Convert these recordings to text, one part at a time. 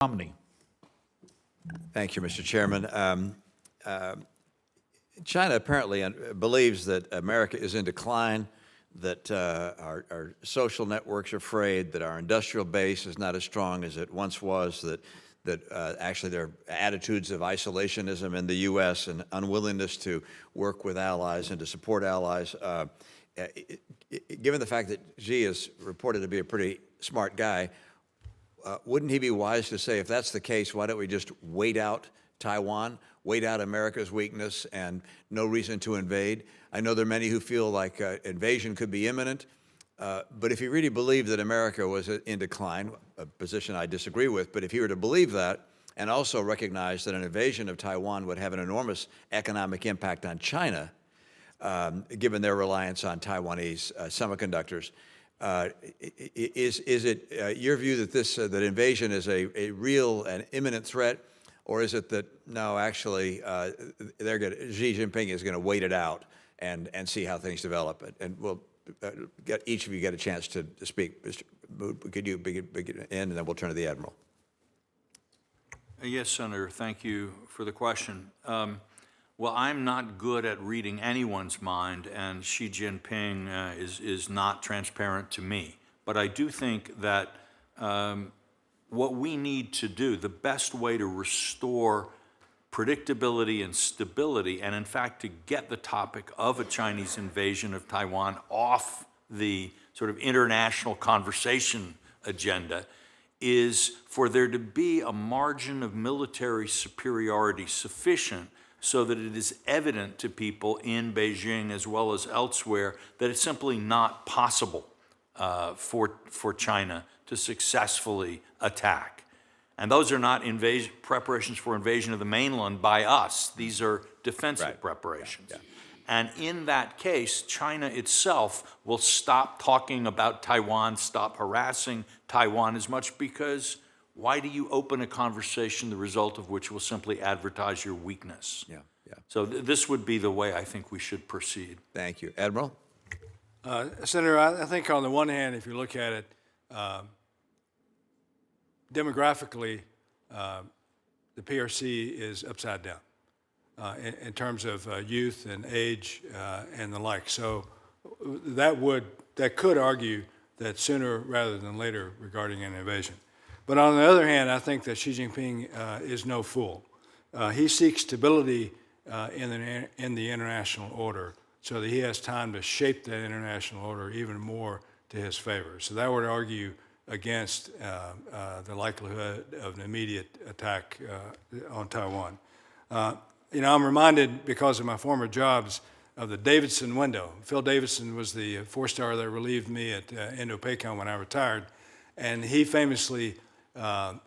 Romney. Thank you, Mr. Chairman. China apparently believes that America is in decline, that our social networks are frayed, that our industrial base is not as strong as it once was, that actually there are attitudes of isolationism in the U.S. and unwillingness to work with allies and to support allies. Given the fact that Xi is reported to be a pretty smart guy, wouldn't he be wise to say, if that's the case, why don't we just wait out Taiwan, wait out America's weakness, and no reason to invade? I know there are many who feel like invasion could be imminent, but if he really believed that America was in decline, a position I disagree with, but if he were to believe that and also recognize that an invasion of Taiwan would have an enormous economic impact on China, given their reliance on Taiwanese semiconductors, is it your view that that invasion is a real and imminent threat, or is it that no, actually, Xi Jinping is going to wait it out and see how things develop? And we'll get each of you get a chance to speak. Mr. Mood, could you begin, and then we'll turn to the Admiral. Yes, Senator. Thank you for the question. Well, I'm not good at reading anyone's mind, and Xi Jinping is not transparent to me. But I do think that what we need to do, the best way to restore predictability and stability, and in fact to get the topic of a Chinese invasion of Taiwan off the sort of international conversation agenda, is for there to be a margin of military superiority sufficient so that it is evident to people in Beijing as well as elsewhere that it's simply not possible for China to successfully attack. And those are not preparations for invasion of the mainland by us. These are defensive preparations. Yeah. And in that case, China itself will stop talking about Taiwan, stop harassing Taiwan as much, because why do you open a conversation the result of which will simply advertise your weakness? Yeah, yeah. So this would be the way I think we should proceed. Thank you. Admiral? Senator, I think on the one hand, if you look at it, demographically, the PRC is upside down in terms of youth and age and the like. So that could argue that sooner rather than later regarding an invasion. But on the other hand, I think that Xi Jinping is no fool. He seeks stability in the international order so that he has time to shape that international order even more to his favor. So that would argue against the likelihood of an immediate attack on Taiwan. You know, I'm reminded, because of my former jobs, of the Davidson window. Phil Davidson was the four-star that relieved me at Indo-Pacific when I retired, and he famously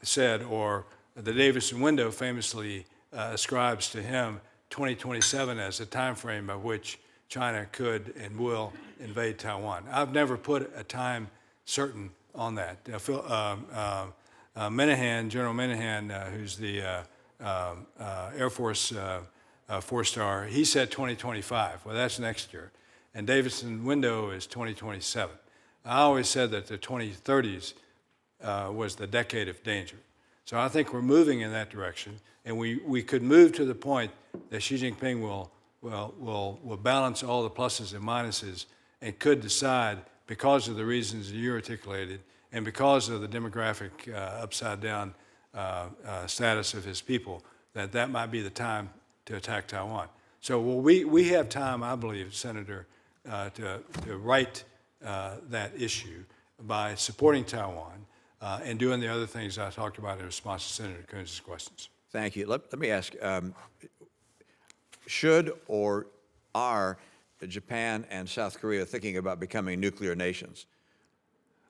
said, or the Davidson window famously ascribes to him 2027 as the time frame by which China could and will invade Taiwan. I've never put a time certain on that. Minahan, General Minahan, who's the Air Force four-star, he said 2025. Well, that's next year. And Davidson window is 2027. I always said that the 2030s was the decade of danger. So I think we're moving in that direction, and we could move to the point that Xi Jinping will balance all the pluses and minuses and could decide, because of the reasons that you articulated and because of the demographic upside-down status of his people, that might be the time to attack Taiwan. So we have time, I believe, Senator, to right that issue by supporting Taiwan and doing the other things I talked about in response to Senator Coons' questions. Thank you. Let me ask, should or are Japan and South Korea thinking about becoming nuclear nations?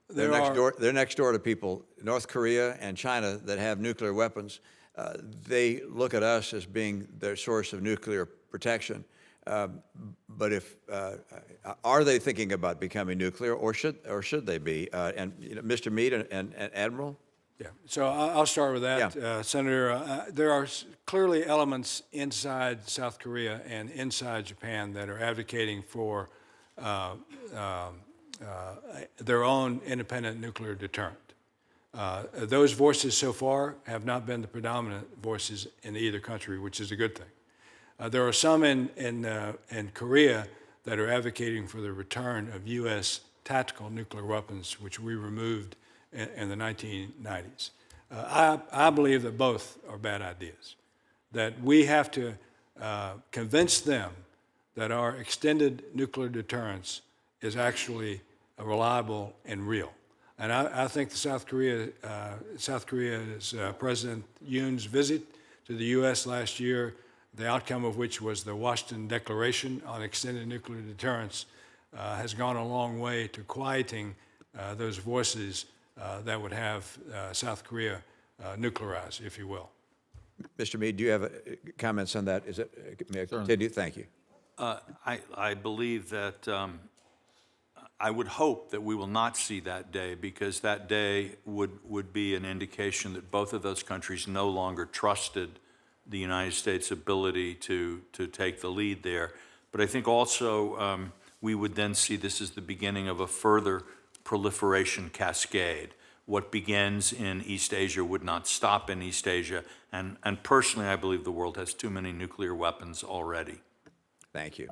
They're next door to people, North Korea and China, that have nuclear weapons. They look at us as being their source of nuclear protection. But are they thinking about becoming nuclear, or should they be? And you know, Mr. Meade and Admiral? Yeah, so I'll start with that, Yeah. Senator. There are clearly elements inside South Korea and inside Japan that are advocating for their own independent nuclear deterrent. Those voices so far have not been the predominant voices in either country, which is a good thing. There are some in Korea that are advocating for the return of U.S. tactical nuclear weapons, which we removed in the 1990s. I believe that both are bad ideas, that we have to convince them that our extended nuclear deterrence is actually reliable and real. And I think the South Korea's President Yoon's visit to the U.S. last year, the outcome of which was the Washington Declaration on Extended Nuclear Deterrence, has gone a long way to quieting those voices that would have South Korea nuclearized, if you will. Mr. Meade, do you have comments on that? Is it, may I continue? Thank you. I believe that I would hope that we will not see that day, because that day would be an indication that both of those countries no longer trusted the United States' ability to take the lead there. But I think also we would then see this as the beginning of a further proliferation cascade. What begins in East Asia would not stop in East Asia. And personally, I believe the world has too many nuclear weapons already. Thank you.